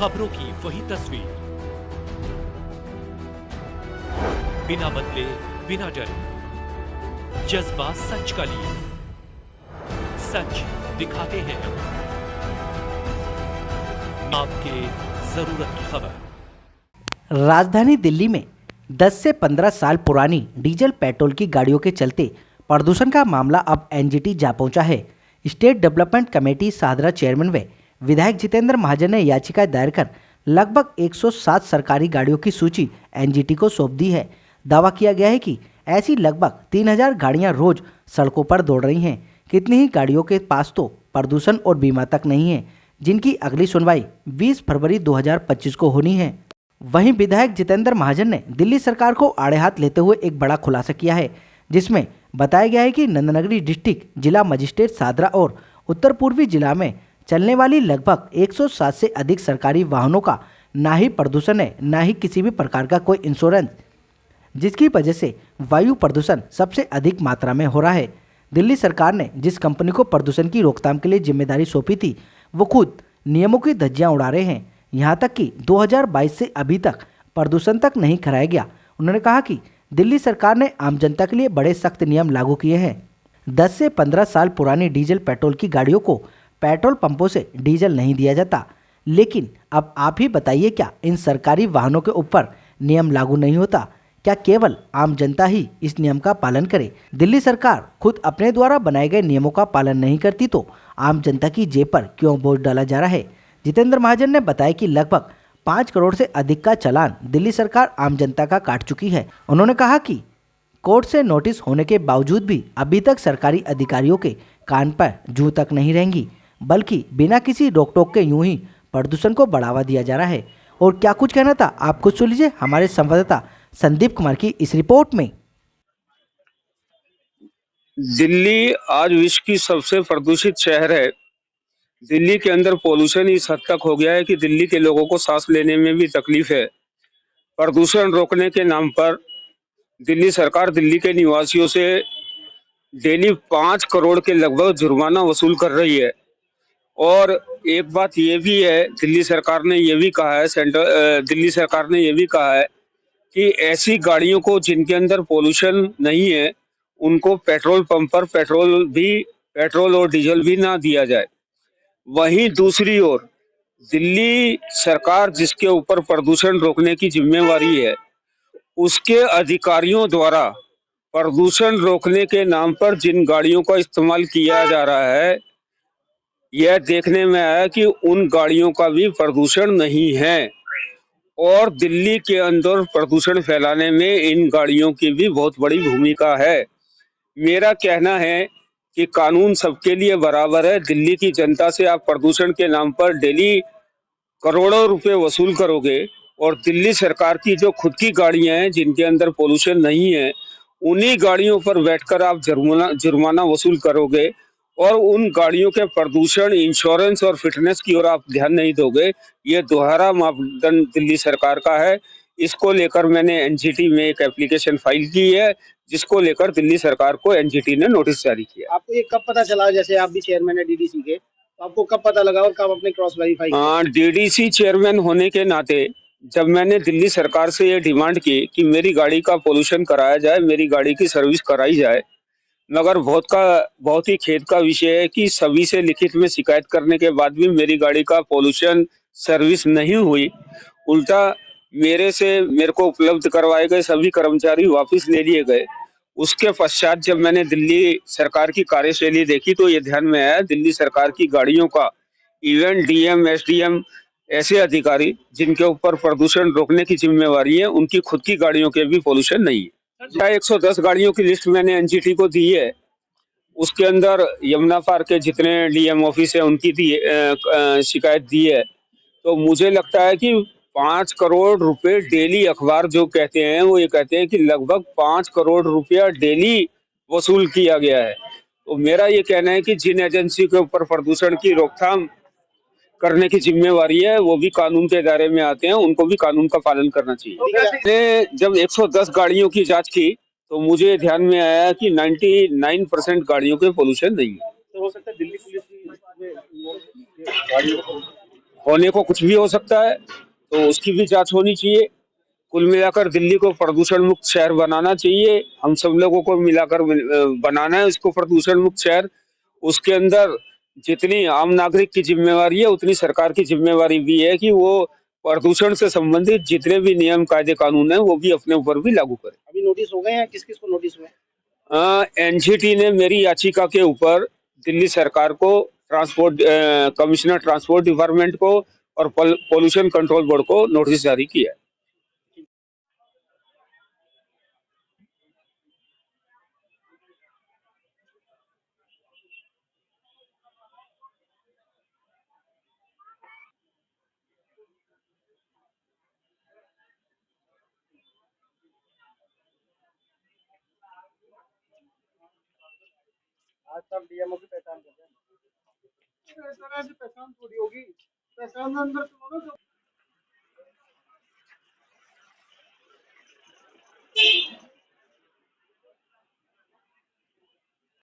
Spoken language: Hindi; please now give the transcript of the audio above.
खबरों की वही तस्वीर, बिना बदले बिना डरे, जज्बा सच का लिए, सच दिखाते हैं आपके जरूरत की खबर। राजधानी दिल्ली में 10 से 15 साल पुरानी डीजल पेट्रोल की गाड़ियों के चलते प्रदूषण का मामला अब एनजीटी जा पहुंचा है। State development committee Sadra chairman व विधायक जितेंद्र महाजन ने याचिका दायर कर लगभग 107 सरकारी गाड़ियों की सूची एनजीटी को सौंप दी है। दावा किया गया है कि ऐसी लगभग 3000 गाड़ियां रोज सड़कों पर दौड़ रही हैं। कितनी ही गाड़ियों के पास तो प्रदूषण और बीमा तक नहीं है, जिनकी अगली सुनवाई 20 फरवरी 2025 को होनी है। वहीं विधायक जितेंद्र महाजन ने दिल्ली सरकार को आड़े हाथ लेते हुए एक बड़ा खुलासा किया है, जिसमें बताया गया है कि नंदनगरी डिस्ट्रिक्ट जिला मजिस्ट्रेट सादरा और उत्तर पूर्वी जिला में चलने वाली लगभग 107 से अधिक सरकारी वाहनों का ना ही प्रदूषण है, ना ही किसी भी प्रकार का कोई इंश्योरेंस, जिसकी वजह से वायु प्रदूषण सबसे अधिक मात्रा में हो रहा है। दिल्ली सरकार ने जिस कंपनी को प्रदूषण की रोकथाम के लिए जिम्मेदारी सौंपी थी, वो खुद नियमों की धज्जियां उड़ा रहे हैं। यहाँ तक कि 2022 से अभी तक प्रदूषण तक नहीं कराया गया। उन्होंने कहा कि दिल्ली सरकार ने आम जनता के लिए बड़े सख्त नियम लागू किए हैं। 10 से 15 साल पुरानी डीजल पेट्रोल की गाड़ियों को पेट्रोल पंपों से डीजल नहीं दिया जाता। लेकिन अब आप ही बताइए, क्या इन सरकारी वाहनों के ऊपर नियम लागू नहीं होता? क्या केवल आम जनता ही इस नियम का पालन करे? दिल्ली सरकार खुद अपने द्वारा बनाए गए नियमों का पालन नहीं करती तो आम जनता की जेब पर क्यों बोझ डाला जा रहा है? जितेंद्र महाजन ने बताया कि लगभग 5 करोड़ से अधिक का चालान दिल्ली सरकार आम जनता का काट चुकी है। उन्होंने कहा कि कोर्ट से नोटिस होने के बावजूद भी अभी तक सरकारी अधिकारियों के कान पर जूं तक नहीं रहेंगी, बल्कि बिना किसी रोक टोक के यूं ही प्रदूषण को बढ़ावा दिया जा रहा है। और क्या कुछ कहना था, आप खुद सुन लीजिए हमारे संवाददाता संदीप कुमार की इस रिपोर्ट में। दिल्ली आज विश्व की सबसे प्रदूषित शहर है। दिल्ली के अंदर पोल्यूशन इस हद तक हो गया है कि दिल्ली के लोगों को सांस लेने में भी तकलीफ है। प्रदूषण रोकने के नाम पर दिल्ली सरकार दिल्ली के निवासियों से डेली 5 करोड़ के लगभग जुर्माना वसूल कर रही है। और एक बात ये भी है, दिल्ली सरकार ने ये भी कहा है, दिल्ली सरकार ने ये भी कहा है कि ऐसी गाड़ियों को जिनके अंदर पोल्यूशन नहीं है, उनको पेट्रोल पंप पर पेट्रोल और डीजल भी ना दिया जाए। वहीं दूसरी ओर दिल्ली सरकार जिसके ऊपर प्रदूषण रोकने की जिम्मेवारी है, उसके अधिकारियों द्वारा प्रदूषण रोकने के नाम पर जिन गाड़ियों का इस्तेमाल किया जा रहा है, यह देखने में आया कि उन गाड़ियों का भी प्रदूषण नहीं है। और दिल्ली के अंदर प्रदूषण फैलाने में इन गाड़ियों की भी बहुत बड़ी भूमिका है। मेरा कहना है कि कानून सबके लिए बराबर है। दिल्ली की जनता से आप प्रदूषण के नाम पर डेली करोड़ों रुपए वसूल करोगे और दिल्ली सरकार की जो खुद की गाड़ियां हैं जिनके अंदर पोल्यूशन नहीं है, उन्हीं गाड़ियों पर बैठकर आप जुर्माना वसूल करोगे और उन गाड़ियों के प्रदूषण, इंश्योरेंस और फिटनेस की ओर आप ध्यान नहीं दोगे। ये दोहरा मापदंड दिल्ली सरकार का है। इसको लेकर मैंने एनजीटी में एक एप्लीकेशन फाइल की है, जिसको लेकर दिल्ली सरकार को एनजीटी ने नोटिस जारी किया। आपको ये कब पता चला, जैसे आप भी चेयरमैन है डीडीसी के, तो आपको कब पता लगा और कब आपने क्रॉस वेरीफाई किया? डीडीसी चेयरमैन होने के नाते जब मैंने दिल्ली सरकार से ये डिमांड की कि मेरी गाड़ी का पोल्यूशन कराया जाए, मेरी गाड़ी की सर्विस कराई जाए, मगर बहुत ही खेद का विषय है कि सभी से लिखित में शिकायत करने के बाद भी मेरी गाड़ी का पोल्यूशन सर्विस नहीं हुई। उल्टा मेरे को उपलब्ध करवाए गए सभी कर्मचारी वापस ले लिए गए। उसके पश्चात जब मैंने दिल्ली सरकार की कार्यशैली देखी तो ये ध्यान में आया, दिल्ली सरकार की गाड़ियों का इवन डीएम, एसडीएम ऐसे अधिकारी जिनके ऊपर प्रदूषण रोकने की जिम्मेवारी है, उनकी खुद की गाड़ियों के भी पोल्यूशन नहीं है। 110 गाड़ियों की लिस्ट मैंने एनजीटी को दी है। उसके अंदर यमुना पार्क के जितने डीएम ऑफिस है उनकी शिकायत दी है। तो मुझे लगता है कि 5 करोड़ रुपए डेली, अखबार जो कहते हैं वो ये कहते हैं कि लगभग 5 करोड़ रुपया डेली वसूल किया गया है। तो मेरा ये कहना है कि जिन एजेंसी के ऊपर प्रदूषण की रोकथाम करने की जिम्मेवारी है, वो भी कानून के दायरे में आते हैं, उनको भी कानून का पालन करना चाहिए। मैंने जब 110 गाड़ियों की जांच की तो मुझे ध्यान में आया कि 99% गाड़ियों के पोल्यूशन नहीं है। तो हो सकता है दिल्ली पुलिस की गाड़ियों को होने को कुछ भी हो सकता है, तो उसकी भी जांच होनी चाहिए। कुल मिलाकर दिल्ली को प्रदूषण मुक्त शहर बनाना चाहिए। हम सब लोगों को मिलाकर बनाना है इसको प्रदूषण मुक्त शहर। उसके अंदर जितनी आम नागरिक की जिम्मेवारी है, उतनी सरकार की जिम्मेवारी भी है कि वो प्रदूषण से संबंधित जितने भी नियम कायदे कानून है वो भी अपने ऊपर भी लागू करे। अभी नोटिस हो गए हैं, किस किस को नोटिस हुए? एनजीटी ने मेरी याचिका के ऊपर दिल्ली सरकार को, ट्रांसपोर्ट कमिश्नर ट्रांसपोर्ट डिपार्टमेंट को और पोल्यूशन कंट्रोल बोर्ड को नोटिस जारी किया है। आज तक डीएमओ की पहचान करते हैं। पहचान थोड़ी होगी, पहचान अंदर